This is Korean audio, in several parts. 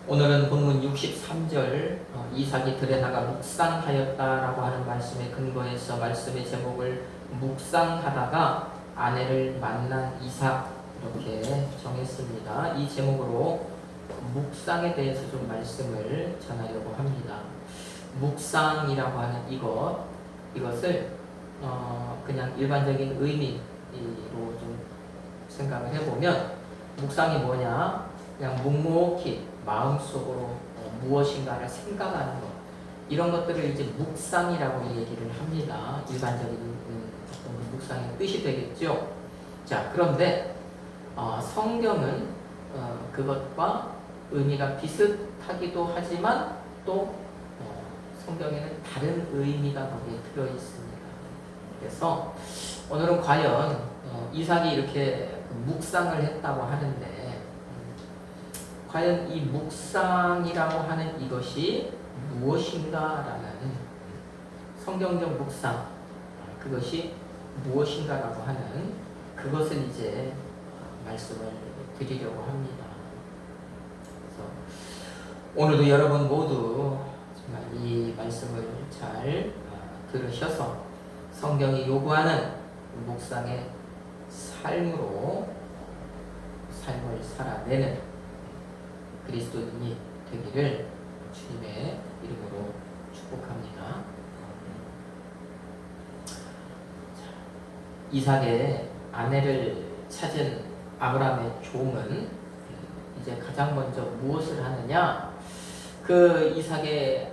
오늘은 본문 63절 이삭이 들에 나가 묵상하였다라고 하는 말씀에 근거해서 말씀의 제목을 묵상하다가 아내를 만난 이삭 이렇게 정했습니다. 이 제목으로 묵상에 대해서 좀 말씀을 전하려고 합니다. 묵상이라고 하는 이것을 그냥 일반적인 의미로 좀 생각을 해보면 묵상이 뭐냐? 그냥 묵묵히 마음속으로 무엇인가를 생각하는 것, 이런 것들을 이제 묵상이라고 얘기를 합니다. 일반적인 묵상의 뜻이 되겠죠. 자, 그런데 성경은 그것과 의미가 비슷하기도 하지만 또 성경에는 다른 의미가 거기에 들어 있습니다. 그래서 오늘은 과연 이삭이 이렇게 묵상을 했다고 하는데 과연 이 묵상이라고 하는 이것이 무엇인가라는 성경적 묵상, 그것이 무엇인가라고 하는 그것을 이제 말씀을 드리려고 합니다. 그래서 오늘도 여러분 모두 정말 이 말씀을 잘 들으셔서 성경이 요구하는 묵상의 삶으로 삶을 살아내는 그리스도인이 되기를 주님의 이름으로 축복합니다. 이삭의 아내를 찾은 아브라함의 종은 이제 가장 먼저 무엇을 하느냐? 그 이삭의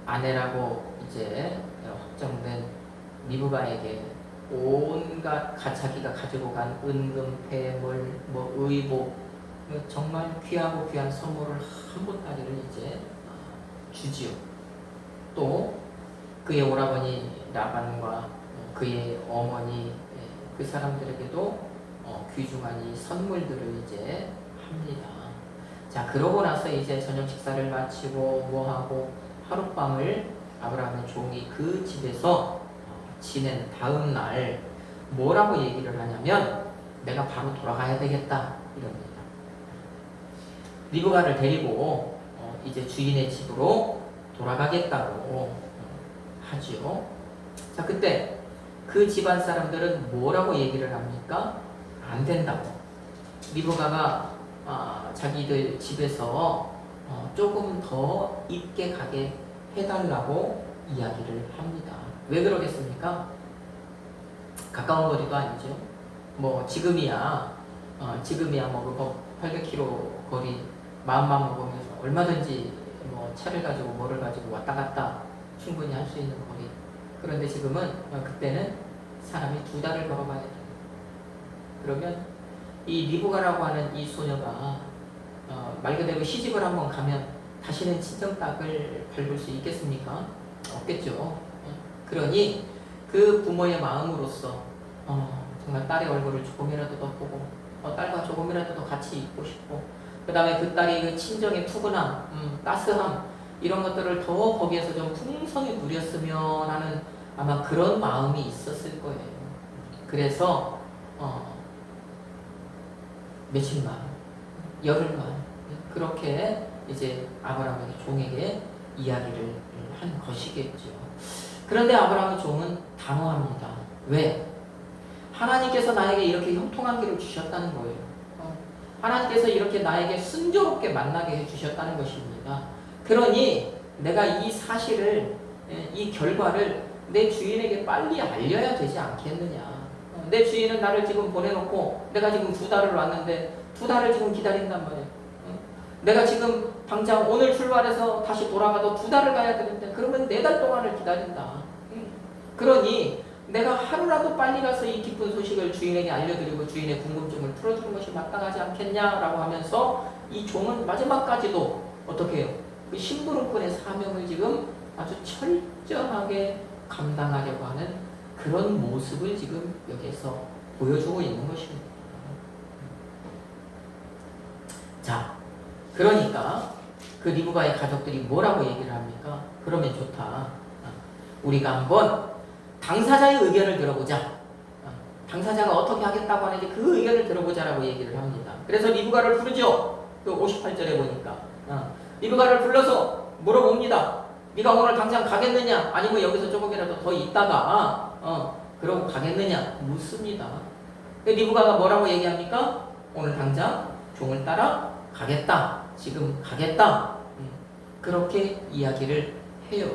아내라고 이제 확정된 리브가에게 온갖 자기가 가지고 간 은금, 폐물, 의복, 정말 귀하고 귀한 선물을 한 보따리를 이제 주지요. 또 그의 오라버니 라반과 그의 어머니 그 사람들에게도 귀중한 이 선물들을 이제 합니다. 자, 그러고 나서 이제 저녁 식사를 마치고 뭐하고 하룻밤을 아브라함의 종이 그 집에서 지낸 다음 날 뭐라고 얘기를 하냐면 내가 바로 돌아가야 되겠다 이럽니다. 리브가를 데리고 이제 주인의 집으로 돌아가겠다고 하지요. 자, 그때 그 집안 사람들은 뭐라고 얘기를 합니까? 안 된다고. 리브가가 자기들 집에서 조금 더 있게 가게 해달라고 이야기를 합니다. 왜 그러겠습니까? 가까운 거리도 아니죠. 지금이야 뭐 800km 거리 마음만 먹으면 얼마든지 차를 가지고 뭐를 가지고 왔다 갔다 충분히 할 수 있는 거리. 그런데 지금은 그때는 사람이 2달을 걸어가야 돼요. 그러면 이 리브가라고 하는 이 소녀가 말 그대로 시집을 한번 가면 다시는 친정닭을 밟을 수 있겠습니까? 없겠죠. 그러니 그 부모의 마음으로서 정말 딸의 얼굴을 조금이라도 더 보고 딸과 조금이라도 더 같이 있고 싶고, 그 다음에 그 딸이 그 친정의 푸근함, 따스함, 이런 것들을 더 거기에서 좀 풍성히 누렸으면 하는 아마 그런 마음이 있었을 거예요. 그래서 며칠만, 열흘만 그렇게 이제 아브라함의 종에게 이야기를 한 것이겠죠. 그런데 아브라함의 종은 당황합니다. 왜? 하나님께서 나에게 이렇게 형통한 길을 주셨다는 거예요. 하나님께서 이렇게 나에게 순조롭게 만나게 해주셨다는 것입니다. 그러니 내가 이 사실을, 이 결과를 내 주인에게 빨리 알려야 되지 않겠느냐. 내 주인은 나를 지금 보내놓고 내가 지금 2달을 왔는데 2달을 지금 기다린단 말이에요. 내가 지금 당장 오늘 출발해서 다시 돌아가도 2달을 가야 되는데 그러면 4달 동안을 기다린다. 그러니 내가 하루라도 빨리 가서 이 기쁜 소식을 주인에게 알려드리고 주인의 궁금증을 풀어주는 것이 마땅하지 않겠냐라고 하면서 이 종은 마지막까지도 어떻게 해요? 그 심부름꾼의 사명을 지금 아주 철저하게 감당하려고 하는 그런 모습을 지금 여기에서 보여주고 있는 것입니다. 자, 그러니까 그 리브가의 가족들이 뭐라고 얘기를 합니까? 그러면 좋다. 우리가 한번 당사자의 의견을 들어보자. 당사자가 어떻게 하겠다고 하는지 그 의견을 들어보자라고 얘기를 합니다. 그래서 리브가를 부르죠. 그 58절에 보니까 리브가를 불러서 물어봅니다. 네가 오늘 당장 가겠느냐? 아니면 여기서 조금이라도 더 있다가 그러고 가겠느냐? 묻습니다. 리브가가 뭐라고 얘기합니까? 오늘 당장 종을 따라 가겠다. 지금 가겠다. 그렇게 이야기를 해요.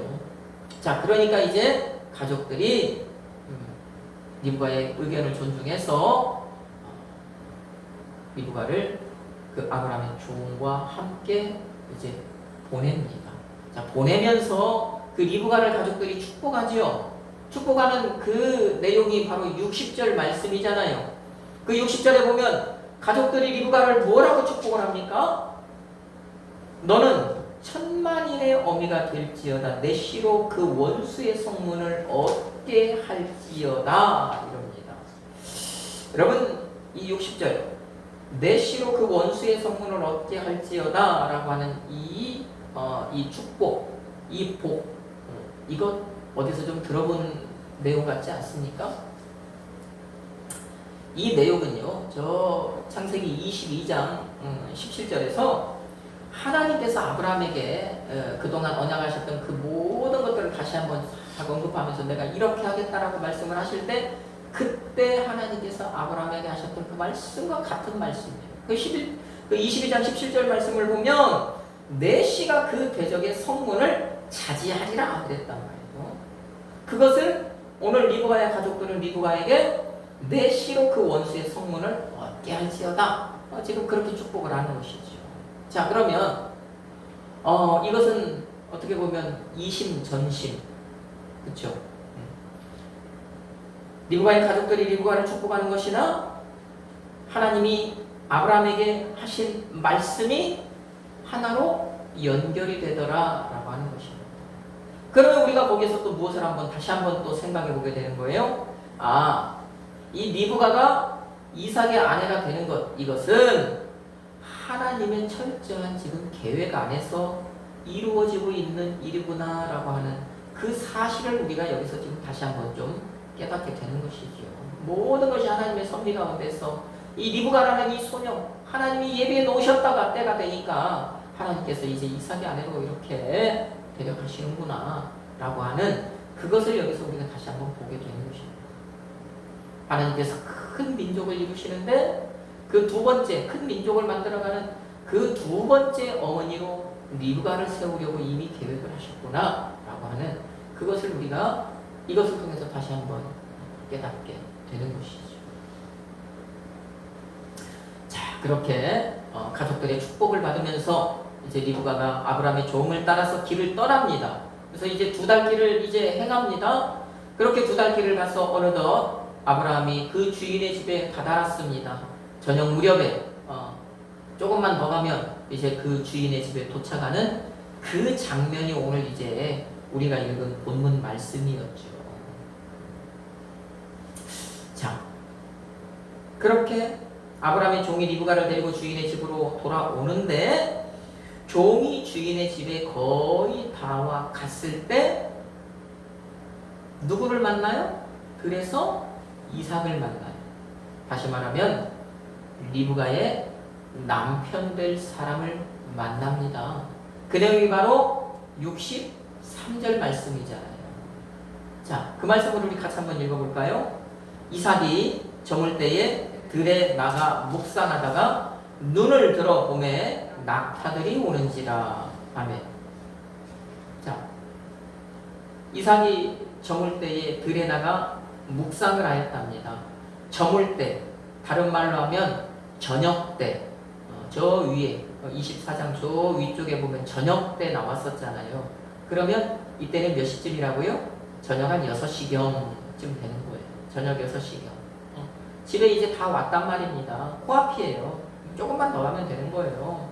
자, 그러니까 이제 가족들이 리브가의 의견을 존중해서 리브가를 그 아브라함의 종과 함께 이제 보냅니다. 자, 보내면서 그 리브가를 가족들이 축복하지요. 축복하는 그 내용이 바로 60절 말씀이잖아요. 그 60절에 보면 가족들이 리브가를 뭐라고 축복을 합니까? 너는 천만인의 어미가 될지어다. 내 씨로 그 원수의 성문을 얻게 할지어다. 이럽니다. 여러분, 이 60절 내 씨로 그 원수의 성문을 얻게 할지어다 라고 하는 이 축복, 이 복, 이것 어디서 좀 들어본 내용 같지 않습니까? 이 내용은요, 저 창세기 22장 17절에서 하나님께서 아브라함에게 그동안 언약하셨던 그 모든 것들을 다시 한번 언급하면서 내가 이렇게 하겠다라고 말씀을 하실 때 그때 하나님께서 아브라함에게 하셨던 그 말씀과 같은 말씀이에요. 그 22장 17절 말씀을 보면 내 씨가 그 대적의 성문을 차지하리라 그랬단 말이에요. 그것을 오늘 리브가의 가족들은 리브가에게 내 씨로 그 원수의 성문을 얻게 할지어다. 지금 그렇게 축복을 하는 것이죠. 자, 그러면 이것은 어떻게 보면 이심전심, 그렇죠? 리브가의 가족들이 리브가를 축복하는 것이나 하나님이 아브라함에게 하신 말씀이 하나로 연결이 되더라라고 하는 것입니다. 그러면 우리가 거기서 또 무엇을 다시 한번 또 생각해 보게 되는 거예요. 이 리브가가 이삭의 아내가 되는 것, 이것은 하나님의 철저한 지금 계획 안에서 이루어지고 있는 일이구나라고 하는 그 사실을 우리가 여기서 지금 다시 한번 좀 깨닫게 되는 것이죠. 모든 것이 하나님의 섭리 가운데서 이 리브가라는 이 소녀, 하나님이 예비해 놓으셨다가 때가 되니까 하나님께서 이제 이삭의 아내로 이렇게 데려가시는구나 라고 하는 그것을 여기서 우리가 다시 한번 보게 되는 것입니다. 하나님께서 큰 민족을 이루시는데 그 두 번째 큰 민족을 만들어가는 그 두 번째 어머니로 리브가를 세우려고 이미 계획을 하셨구나 라고 하는 그것을 우리가 이것을 통해서 다시 한번 깨닫게 되는 것이죠. 자, 그렇게 가족들의 축복을 받으면서 이제 리브가가 아브라함의 종을 따라서 길을 떠납니다. 그래서 이제 2달 길을 이제 행합니다. 그렇게 2달 길을 가서 어느덧 아브라함이 그 주인의 집에 다다랐습니다. 저녁 무렵에 조금만 더 가면 이제 그 주인의 집에 도착하는 그 장면이 오늘 이제 우리가 읽은 본문 말씀이었죠. 자, 그렇게 아브라함의 종이 리브가를 데리고 주인의 집으로 돌아오는데 종이 주인의 집에 거의 다 갔을 때 누구를 만나요? 그래서 이삭을 만나요. 다시 말하면 리브가의 남편 될 사람을 만납니다. 그 내용이 바로 63절 말씀이잖아요. 자, 그 말씀을 우리 같이 한번 읽어볼까요? 이삭이 저물 때에 들에 나가 묵상하다가 눈을 들어 보매 낙타들이 오는지라. 아멘. 자, 이삭이 저물 때에 들에 나가 묵상을 하였답니다. 저물 때, 다른 말로 하면 저녁 때, 저 위에 24장 저 위쪽에 보면 저녁 때 나왔었잖아요. 그러면 이때는 몇 시쯤이라고요? 저녁 한 6시경쯤 되는 거예요. 저녁 6시경. 집에 이제 다 왔단 말입니다. 코앞이에요. 조금만 더 하면 되는 거예요.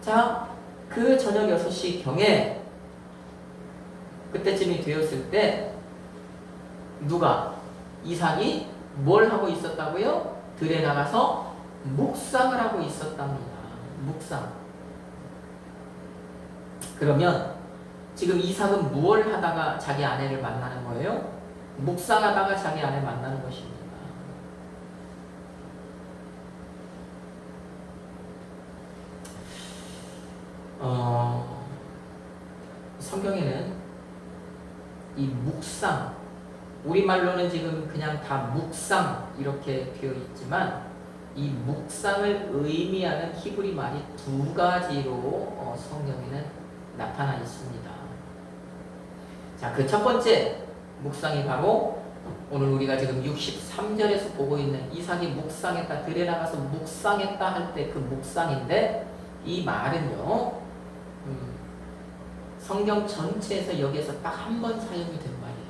자, 그 저녁 6시경에 그때쯤이 되었을 때 누가? 이삭이 뭘 하고 있었다고요? 들에 나가서 묵상을 하고 있었답니다. 묵상. 그러면 지금 이삭은 무엇을 하다가 자기 아내를 만나는 거예요? 묵상하다가 자기 아내 만나는 것입니다. 성경에는 이 묵상, 우리말로는 지금 그냥 다 묵상 이렇게 되어 있지만 이 묵상을 의미하는 히브리 말이 두 가지로 성경에는 나타나 있습니다. 자, 그 첫 번째 묵상이 바로 오늘 우리가 지금 63절에서 보고 있는 이삭이 묵상했다, 들에 나가서 묵상했다 할 때 그 묵상인데, 이 말은요 성경 전체에서 여기에서 딱 한 번 사용이 된 말이에요.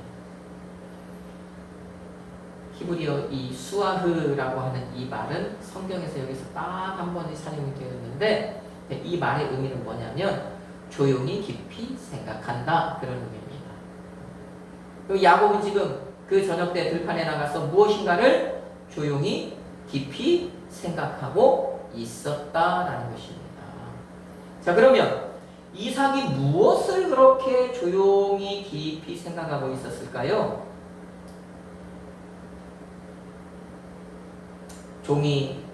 히브리어 이 수아흐라고 하는 이 말은 성경에서 여기서 딱 한 번이 사용이 되었는데, 이 말의 의미는 뭐냐면 조용히 깊이 생각한다, 그런 의미입니다. 야곱은 지금 그 저녁 때 들판에 나가서 무엇인가를 조용히 깊이 생각하고 있었다라는 것입니다. 자, 그러면 이삭이 무엇을 그렇게 조용히 깊이 생각하고 있었을까요? 종이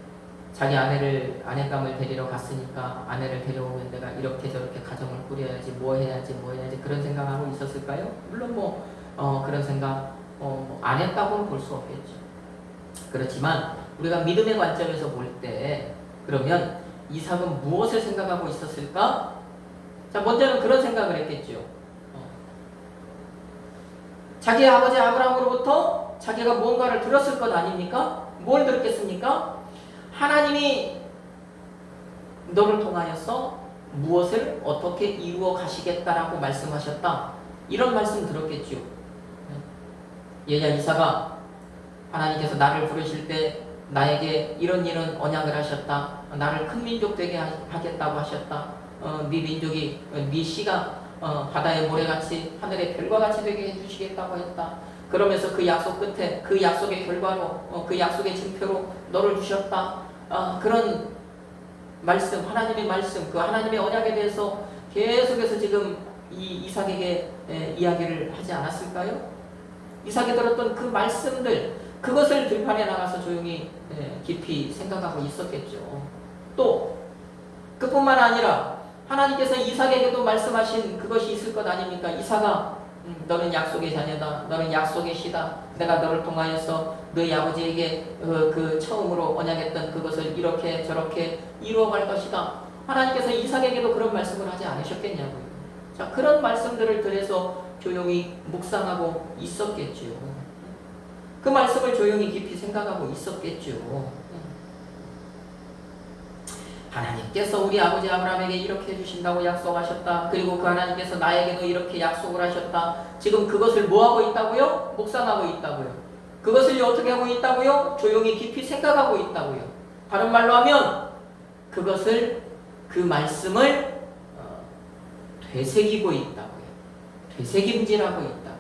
자기 아내감을 데리러 갔으니까 아내를 데려오면 내가 이렇게 저렇게 가정을 꾸려야지, 뭐 해야지 그런 생각하고 있었을까요? 물론 그런 생각 안 했다고는 볼 수 없겠죠. 그렇지만 우리가 믿음의 관점에서 볼 때 그러면 이삭은 무엇을 생각하고 있었을까? 자, 먼저는 그런 생각을 했겠죠. 자기 아버지 아브라함으로부터 자기가 무언가를 들었을 것 아닙니까? 뭘 들었겠습니까? 하나님이 너를 통하여서 무엇을 어떻게 이루어 가시겠다라고 말씀하셨다, 이런 말씀 들었겠죠. 얘야 이삭아, 하나님께서 나를 부르실 때 나에게 이런 언약을 하셨다. 나를 큰 민족 되게 하겠다고 하셨다. 네 민족이, 네 씨가 바다의 모래같이 하늘의 별과 같이 되게 해주시겠다고 했다. 그러면서 그 약속 끝에 그 약속의 결과로 그 약속의 증표로 너를 주셨다. 그런 말씀, 하나님의 말씀, 그 하나님의 언약에 대해서 계속해서 지금 이 이삭에게 이야기를 하지 않았을까요? 이삭이 들었던 그 말씀들, 그것을 들판에 나가서 조용히 깊이 생각하고 있었겠죠. 또 그뿐만 아니라 하나님께서 이삭에게도 말씀하신 그것이 있을 것 아닙니까? 이삭아, 너는 약속의 자녀다. 너는 약속의 씨다. 내가 너를 통하여서 너희 아버지에게 그 처음으로 언약했던 그것을 이렇게 저렇게 이루어갈 것이다. 하나님께서 이삭에게도 그런 말씀을 하지 않으셨겠냐고요. 자, 그런 말씀들을 들여서 조용히 묵상하고 있었겠죠. 그 말씀을 조용히 깊이 생각하고 있었겠죠. 하나님께서 우리 아버지 아브라함에게 이렇게 해주신다고 약속하셨다. 그리고 그 하나님께서 나에게도 이렇게 약속을 하셨다. 지금 그것을 뭐하고 있다고요? 묵상하고 있다고요. 그것을 어떻게 하고 있다고요? 조용히 깊이 생각하고 있다고요. 다른 말로 하면 그 말씀을 되새기고 있다고요. 되새김질하고 있다고요.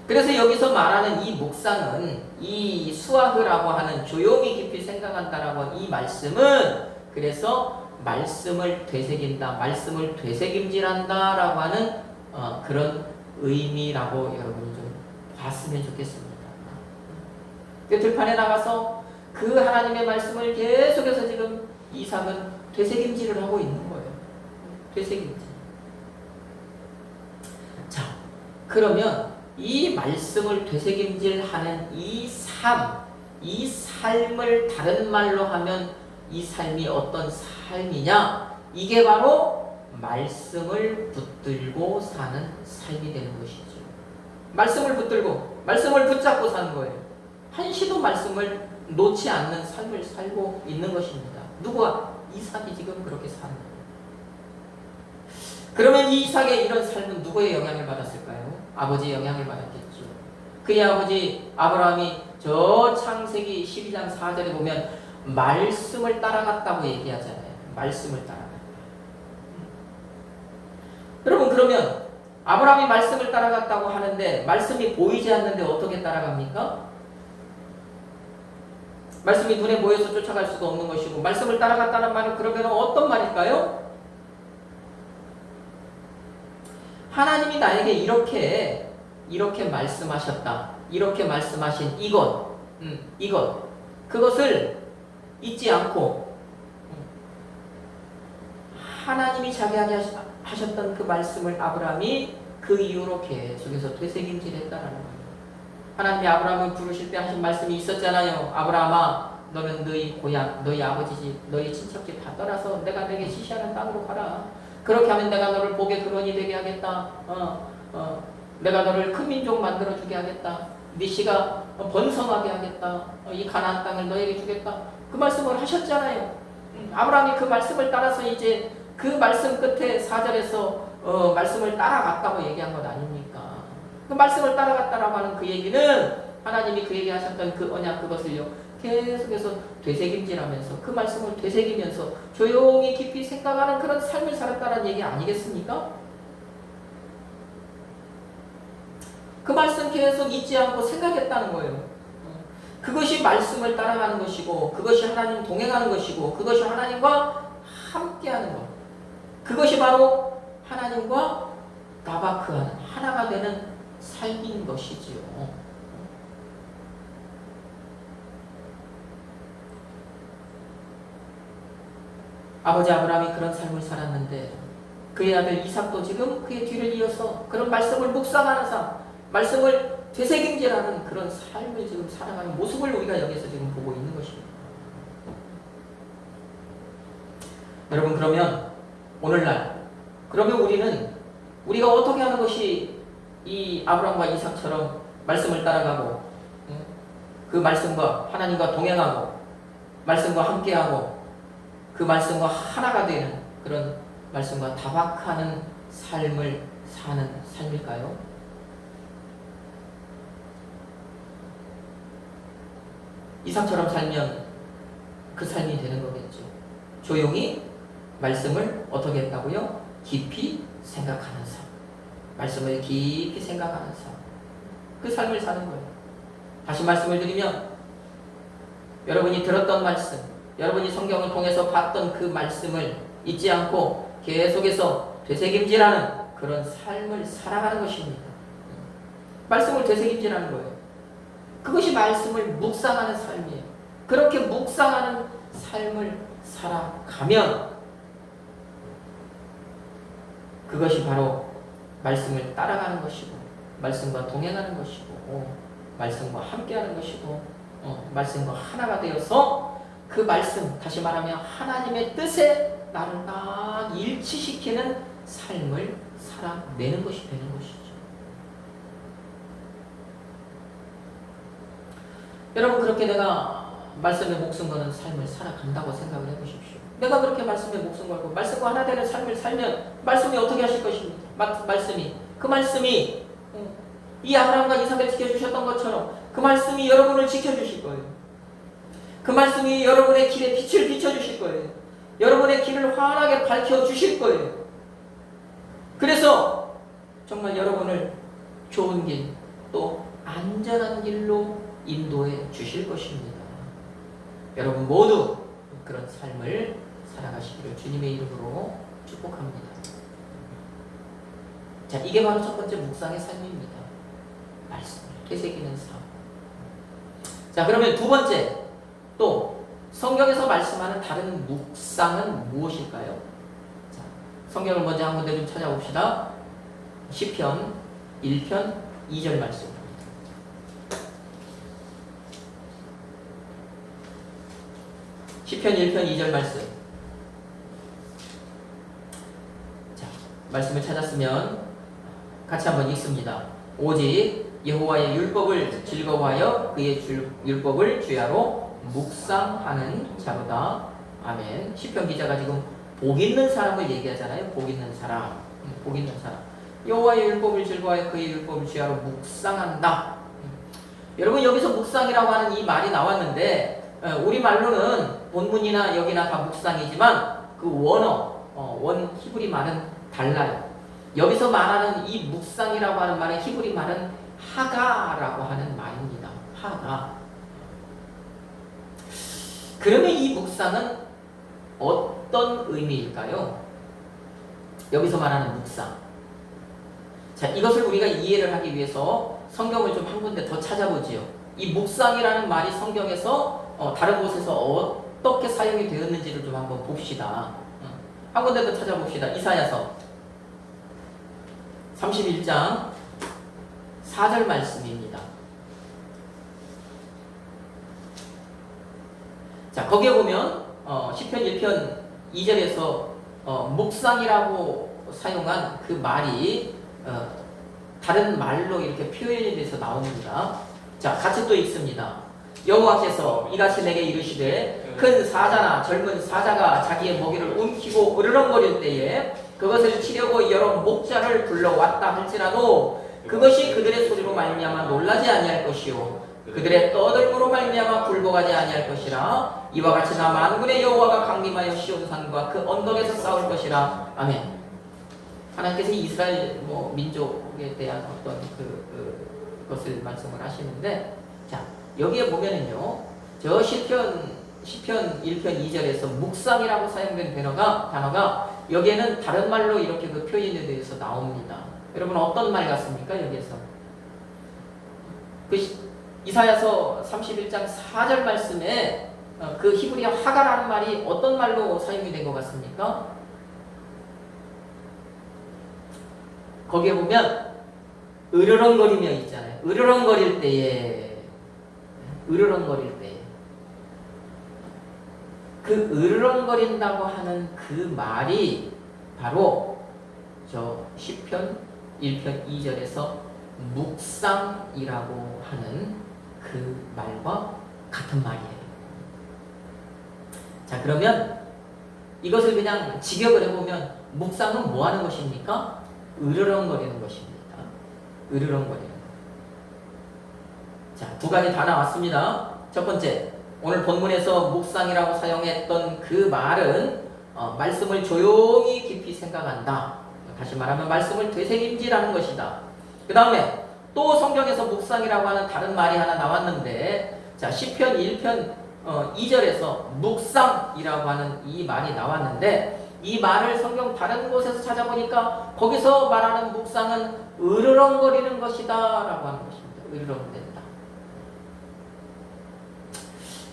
그래서 여기서 말하는 이 묵상은, 이 수아흐라고 하는 조용히 깊이 생각한다라고 하는 이 말씀은, 그래서 말씀을 되새긴다, 말씀을 되새김질한다라고 하는 그런 의미라고 여러분이 좀 봤으면 좋겠습니다. 들판에 나가서 그 하나님의 말씀을 계속해서 지금 이삭은 되새김질을 하고 있는 거예요. 되새김질. 자, 그러면 이 말씀을 되새김질하는 이 삶을 다른 말로 하면 이 삶이 어떤 삶이냐? 이게 바로 말씀을 붙들고 사는 삶이 되는 것이죠. 말씀을 붙들고, 말씀을 붙잡고 사는 거예요. 한시도 말씀을 놓지 않는 삶을 살고 있는 것입니다. 누가? 이삭이 지금 그렇게 사는 거예요. 그러면 이 이삭의 이런 삶은 누구의 영향을 받았을까요? 아버지의 영향을 받았겠죠. 그의 아버지 아브라함이 저 창세기 12장 4절에 보면 말씀을 따라갔다고 얘기하잖아요. 말씀을 따라갔다. 여러분, 그러면 아브라함이 말씀을 따라갔다고 하는데 말씀이 보이지 않는데 어떻게 따라갑니까? 말씀이 눈에 보여서 쫓아갈 수도 없는 것이고, 말씀을 따라갔다는 말은 그러면 어떤 말일까요? 하나님이 나에게 이렇게 말씀하셨다. 이렇게 말씀하신 이것, 그것을 잊지 않고 하나님이 하나님이 자기 하셨던 그 말씀을 아브라함이 그 이후로 계속해서 되새김질했다라는 거예요. 하나님이 아브라함을 부르실 때 하신 말씀이 있었잖아요. 아브라함아, 너는 너희 고향, 너희 아버지 집, 너희 친척집 다 떠나서 내가 내게 지시하는 땅으로 가라. 그렇게 하면 내가 너를 복의 근원이 되게 하겠다. 내가 너를 큰 민족 만들어주게 하겠다. 네 씨가 번성하게 하겠다. 이 가나안 땅을 너에게 주겠다. 그 말씀을 하셨잖아요. 아브라함이 그 말씀을 따라서 이제 그 말씀 끝에 4절에서 말씀을 따라갔다고 얘기한 것 아닙니까? 그 말씀을 따라갔다라고 하는 그 얘기는 하나님이 그에게 하셨던 그 언약 그것을요 계속해서 되새김질하면서 그 말씀을 되새기면서 조용히 깊이 생각하는 그런 삶을 살았다는 얘기 아니겠습니까? 그 말씀 계속 잊지 않고 생각했다는 거예요. 그것이 말씀을 따라가는 것이고, 그것이 하나님 동행하는 것이고, 그것이 하나님과 함께하는 것. 그것이 바로 하나님과 다바크하는 하나가 되는 삶인 것이지요. 아버지 아브라함이 그런 삶을 살았는데 그의 아들 이삭도 지금 그의 뒤를 이어서 그런 말씀을 묵상하는 삶, 말씀을 되새김질하는 그런 삶을 지금 살아가는 모습을 우리가 여기서 지금 보고 있는 것입니다. 여러분, 그러면 오늘날 그러면 우리가 어떻게 하는 것이 이 아브라함과 이삭처럼 말씀을 따라가고 그 말씀과 하나님과 동행하고 말씀과 함께하고 그 말씀과 하나가 되는 그런 말씀과 다박하는 삶을 사는 삶일까요? 이삭처럼 살면 그 삶이 되는 거겠죠. 조용히 말씀을 어떻게 했다고요? 깊이 생각하는 삶. 말씀을 깊이 생각하는 삶. 그 삶을 사는 거예요. 다시 말씀을 드리면 여러분이 들었던 말씀, 여러분이 성경을 통해서 봤던 그 말씀을 잊지 않고 계속해서 되새김질하는 그런 삶을 살아가는 것입니다. 말씀을 되새김질하는 거예요. 그것이 말씀을 묵상하는 삶이에요. 그렇게 묵상하는 삶을 살아가면 그것이 바로 말씀을 따라가는 것이고 말씀과 동행하는 것이고 말씀과 함께하는 것이고 말씀과 하나가 되어서 그 말씀, 다시 말하면 하나님의 뜻에 나를 딱 일치시키는 삶을 살아내는 것이 되는 것이죠. 여러분, 그렇게 내가 말씀에 목숨 거는 삶을 살아간다고 생각을 해보십시오. 내가 그렇게 말씀에 목숨 걸고 말씀과 하나 되는 삶을 살면 말씀이 어떻게 하실 것입니까? 그 말씀이 이 아브라함과 이삭을 지켜주셨던 것처럼 그 말씀이 여러분을 지켜주실 거예요. 그 말씀이 여러분의 길에 빛을 비춰주실 거예요. 여러분의 길을 환하게 밝혀주실 거예요. 그래서 정말 여러분을 좋은 길, 또 안전한 길로 인도해 주실 것입니다. 여러분 모두 그런 삶을 살아가시기를 주님의 이름으로 축복합니다. 자, 이게 바로 첫 번째 묵상의 삶입니다. 말씀을 되새기는 삶. 자, 그러면 두 번째, 또 성경에서 말씀하는 다른 묵상은 무엇일까요? 자, 성경을 먼저 한 군데 좀 찾아봅시다. 시편 1편 2절 말씀. 시편 1편 2절 말씀. 자, 말씀을 찾았으면 같이 한번 읽습니다. 오직 여호와의 율법을 즐거워하여 그의 율법을 주야로 묵상하는 자로다. 아멘. 시편 기자가 지금 복 있는 사람을 얘기하잖아요. 복 있는 사람. 복 있는 사람. 여호와의 율법을 즐거워하여 그의 율법을 주야로 묵상한다. 여러분, 여기서 묵상이라고 하는 이 말이 나왔는데 우리말로는 본문이나 여기나 다 묵상이지만 그 원 히브리 말은 달라요. 여기서 말하는 이 묵상이라고 하는 말은 히브리 말은 하가라고 하는 말입니다. 하가. 그러면 이 묵상은 어떤 의미일까요? 여기서 말하는 묵상. 자, 이것을 우리가 이해를 하기 위해서 성경을 좀 한 군데 더 찾아보지요. 이 묵상이라는 말이 성경에서 다른 곳에서 어떻게 사용이 되었는지를 좀 한번 봅시다. 한 군데 더 찾아봅시다. 이사야서 31장 4절 말씀입니다. 자, 거기에 보면 시편 1편 2절에서 묵상이라고 사용한 그 말이 다른 말로 이렇게 표현이 돼서 나옵니다. 자, 같이 또 읽습니다. 여호와께서 이같이 내게 이르시되 큰 사자나 젊은 사자가 자기의 먹이를 움키고 으르렁거릴 때에 그것을 치려고 여러 목자를 불러왔다 할지라도 그것이 그들의 소리로 말미암아 놀라지 아니할 것이요 그들의 떠들므로 말미암아 굴복하지 아니할 것이라. 이와 같이 나 만군의 여호와가 강림하여 시온산과 그 언덕에서 싸울 것이라. 아멘. 하나님께서 이스라엘 민족에 대한 어떤 그것을 말씀을 하시는데, 자, 여기에 보면은요, 저 시편 1편 2절에서 묵상이라고 사용된 단어가 여기에는 다른 말로 이렇게 그 표현에 대해서 나옵니다. 여러분 어떤 말 같습니까? 여기에서 이사야서 31장 4절 말씀에 그 히브리어 하가라는 말이 어떤 말로 사용이 된 것 같습니까? 거기에 보면 으르렁거리며 있잖아요. 으르렁거릴 때에 그 으르렁거린다고 하는 그 말이 바로 저 시편 1편 2절에서 묵상이라고 하는 그 말과 같은 말이에요. 자, 그러면 이것을 그냥 직역을 해보면 묵상은 뭐 하는 것입니까? 으르렁거리는 것입니다. 으르렁거리는 것. 자, 두 가지 다 나왔습니다. 첫 번째, 오늘 본문에서 묵상이라고 사용했던 그 말은 말씀을 조용히 깊이 생각한다. 다시 말하면 말씀을 되새김질하는 것이다. 그 다음에 또 성경에서 묵상이라고 하는 다른 말이 하나 나왔는데, 자, 시편 1편 2절에서 묵상이라고 하는 이 말이 나왔는데, 이 말을 성경 다른 곳에서 찾아보니까 거기서 말하는 묵상은 으르렁거리는 것이다 라고 하는 것입니다. 으르렁댄다.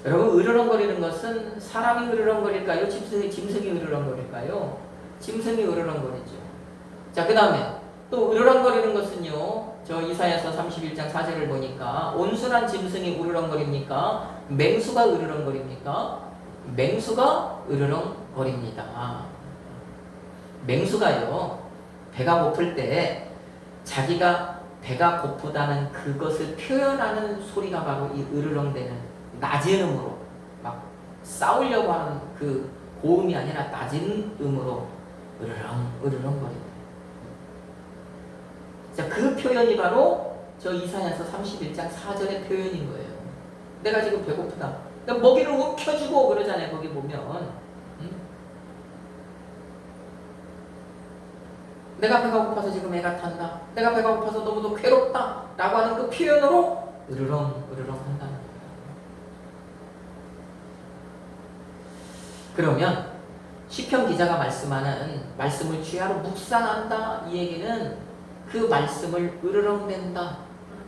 여러분, 으르렁거리는 것은 사람이 으르렁거릴까요? 짐승이 으르렁거릴까요? 짐승이 으르렁거리죠. 자, 그 다음에 또 으르렁거리는 것은요, 저 이사야서 31장 4절을 보니까 온순한 짐승이 으르렁거립니까? 맹수가 으르렁거립니까? 맹수가 으르렁거립니다. 맹수가요, 배가 고플 때 자기가 배가 고프다는 그것을 표현하는 소리가 바로 이 으르렁대는 낮은 음으로 막 싸우려고 하는 그 고음이 아니라 낮은 음으로 으르렁거립니다. 자, 그 표현이 바로 저 이사야서 31장 4절의 표현인 거예요. 내가 지금 배고프다. 그러니까 먹이를 움켜주고 그러잖아요. 거기 보면. 내가 배가 고파서 지금 애가 탄다. 내가 배가 고파서 너무도 괴롭다. 라고 하는 그 표현으로 으르렁 한다는 거예요. 그러면 시편 기자가 말씀하는 말씀을 주야로 묵상한다, 이 얘기는 그 말씀을 으르렁댄다,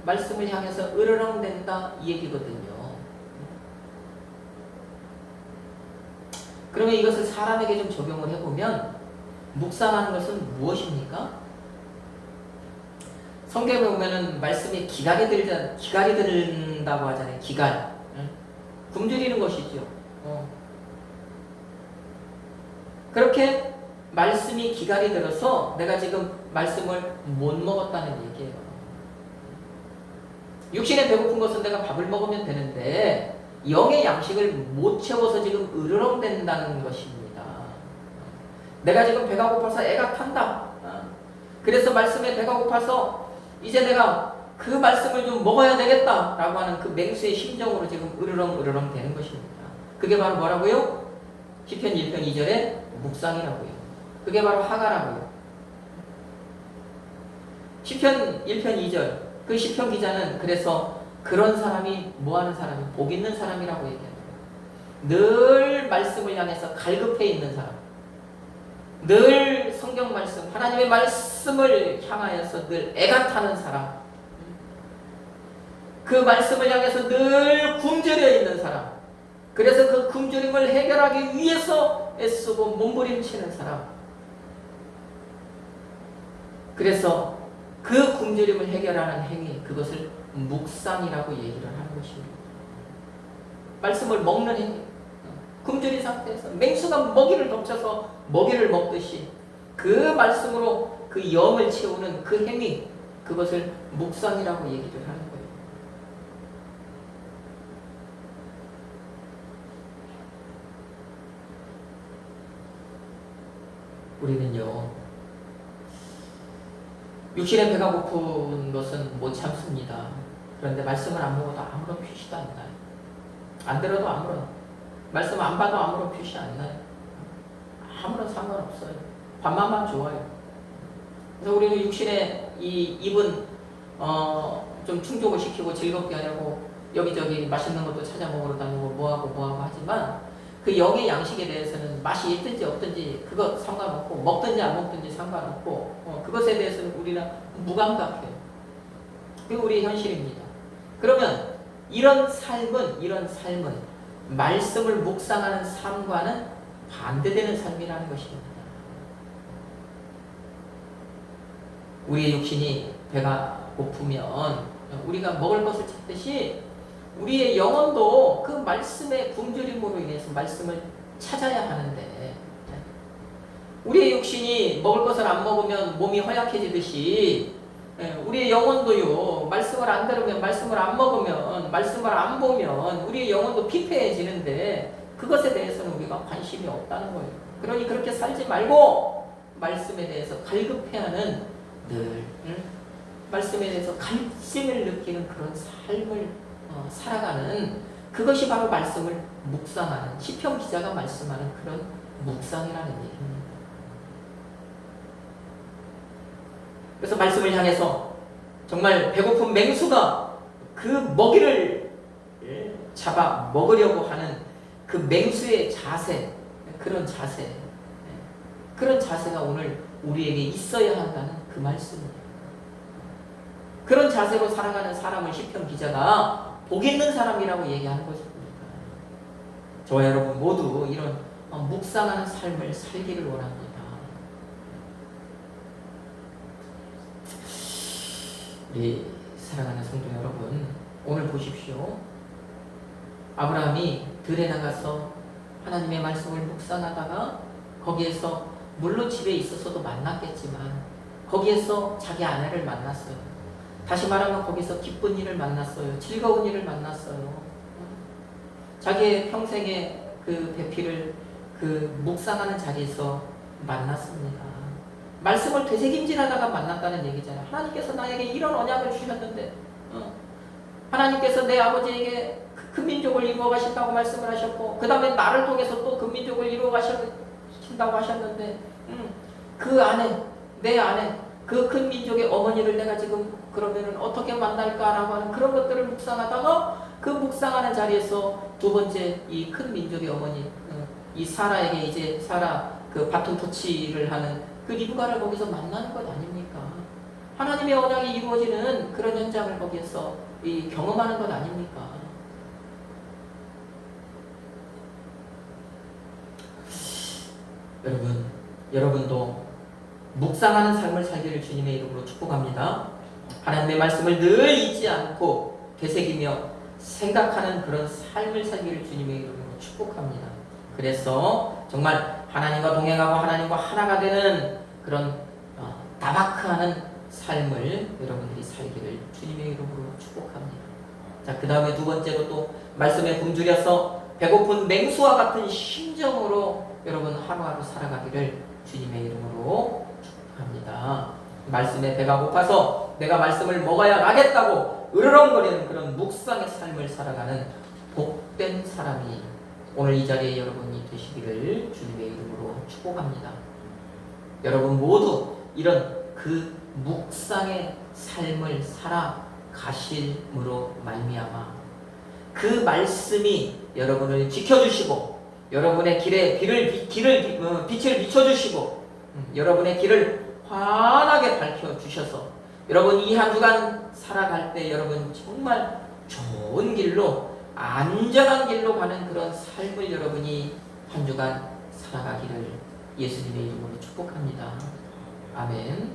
말씀을 향해서 으르렁댄다, 이 얘기거든요. 그러면 이것을 사람에게 좀 적용을 해보면 묵상하는 것은 무엇입니까? 성경에 보면은 말씀이 기갈이 들다고 하잖아요. 기갈. 굶주리는 것이죠. 그렇게 말씀이 기갈이 들어서 내가 지금 말씀을 못 먹었다는 얘기예요. 육신에 배고픈 것은 내가 밥을 먹으면 되는데 영의 양식을 못 채워서 지금 으르렁댄다는 것입니다. 내가 지금 배가 고파서 애가 탄다. 그래서 말씀에 배가 고파서 이제 내가 그 말씀을 좀 먹어야 되겠다 라고 하는 그 맹수의 심정으로 지금 으르렁 되는 것입니다. 그게 바로 뭐라고요? 시편 1편 2절에 묵상이라고요. 그게 바로 하가라고요. 시편 1편 2절, 그 시편 기자는 그래서 그런 사람이 뭐하는 사람이 복 있는 사람이라고 얘기합니다. 늘 말씀을 향해서 갈급해 있는 사람, 늘 성경 말씀, 하나님의 말씀을 향하여서 늘 애가 타는 사람, 그 말씀을 향해서 늘 굶주려 있는 사람, 그래서 그 굶주림을 해결하기 위해서 애쓰고 몸부림치는 사람. 그래서 그 굶주림을 해결하는 행위, 그것을 묵상이라고 얘기를 하는 것입니다. 말씀을 먹는 행위. 굶주린 상태에서 맹수가 먹이를 덮쳐서 먹이를 먹듯이 그 말씀으로 그 영을 채우는 그 행위, 그것을 묵상이라고 얘기를 하는 거예요. 우리는요, 육신의 배가 고픈 것은 못 참습니다. 그런데 말씀을 안 먹어도 아무런 표시도 안 나요. 안 들어도 아무런, 말씀 안 봐도 아무런 표시 안 나요. 아무런 상관없어요. 밥맛만 좋아요. 그래서 우리는 육신의 이 입은 좀 충족을 시키고 즐겁게 하려고 여기저기 맛있는 것도 찾아 먹으러 다니고 뭐하고 하지만 그 영의 양식에 대해서는 맛이 있든지 없든지 그거 상관없고 먹든지 안 먹든지 상관없고 그것에 대해서는 우리는 무감각해요. 그게 우리의 현실입니다. 그러면 이런 삶은 말씀을 묵상하는 삶과는 반대되는 삶이라는 것입니다. 우리의 육신이 배가 고프면 우리가 먹을 것을 찾듯이 우리의 영혼도 그 말씀의 굶주림으로 인해서 말씀을 찾아야 하는데, 우리의 육신이 먹을 것을 안 먹으면 몸이 허약해지듯이 우리의 영혼도요, 말씀을 안 들으면, 말씀을 안 먹으면, 말씀을 안 보면 우리의 영혼도 피폐해지는데 그것에 대해서는 우리가 관심이 없다는 거예요. 그러니 그렇게 살지 말고 말씀에 대해서 갈급해하는, 늘 말씀에 대해서 갈증을 느끼는 그런 삶을 살아가는, 그것이 바로 말씀을 묵상하는, 시편 기자가 말씀하는 그런 묵상이라는 얘기입니다. 그래서 말씀을 향해서 정말 배고픈 맹수가 그 먹이를 잡아 먹으려고 하는 그 맹수의 자세, 그런 자세가 오늘 우리에게 있어야 한다는 그 말씀입니다. 그런 자세로 살아가는 사람을 시편 기자가 복 있는 사람이라고 얘기하는 것입니다. 저와 여러분 모두 이런 묵상하는 삶을 살기를 원합니다. 우리 사랑하는 성도 여러분, 오늘 보십시오. 아브라함이 들에 나가서 하나님의 말씀을 묵상하다가 거기에서 물론 집에 있어서도 만났겠지만 거기에서 자기 아내를 만났어요. 다시 말하면 거기서 기쁜 일을 만났어요. 즐거운 일을 만났어요. 자기의 평생의 그 배필을 그 묵상하는 자리에서 만났습니다. 말씀을 되새김질하다가 만났다는 얘기잖아요. 하나님께서 나에게 이런 언약을 주셨는데, 하나님께서 내 아버지에게 그 민족을 이루어 가신다고 말씀을 하셨고, 그 다음에 나를 통해서 또 그 민족을 이루어 가신다고 하셨는데, 그 안에, 내 안에 그 큰 민족의 어머니를 내가 지금 그러면은 어떻게 만날까라고 하는 그런 것들을 묵상하다가 그 묵상하는 자리에서 두 번째 이 큰 민족의 어머니, 이 사라에게 이제 사라 그 바톤 터치를 하는 그 리브가를 거기서 만나는 것 아닙니까? 하나님의 언약이 이루어지는 그런 현장을 거기에서 경험하는 것 아닙니까? 여러분도 묵상하는 삶을 살기를 주님의 이름으로 축복합니다. 하나님의 말씀을 늘 잊지 않고 되새기며 생각하는 그런 삶을 살기를 주님의 이름으로 축복합니다. 그래서 정말 하나님과 동행하고 하나님과 하나가 되는 그런 다바크하는 삶을 여러분들이 살기를 주님의 이름으로 축복합니다. 자, 그 다음에 두 번째로 또 말씀에 굶주려서 배고픈 맹수와 같은 심정으로 여러분 하루하루 살아가기를 주님의 이름으로 축복합니다. 말씀에 배가 고파서 내가 말씀을 먹어야 나겠다고 으르렁거리는 그런 묵상의 삶을 살아가는 복된 사람이 오늘 이 자리에 여러분이 되시기를 주님의 이름으로 축복합니다. 여러분 모두 이런 그 묵상의 삶을 살아가심으로 말미암아 그 말씀이 여러분을 지켜주시고 여러분의 길에 빛을 비춰주시고 여러분의 길을 환하게 밝혀주셔서 여러분 이 한 주간 살아갈 때 여러분 정말 좋은 길로 안전한 길로 가는 그런 삶을 여러분이 한 주간 찾아가기를 예수님의 이름으로 축복합니다. 아멘.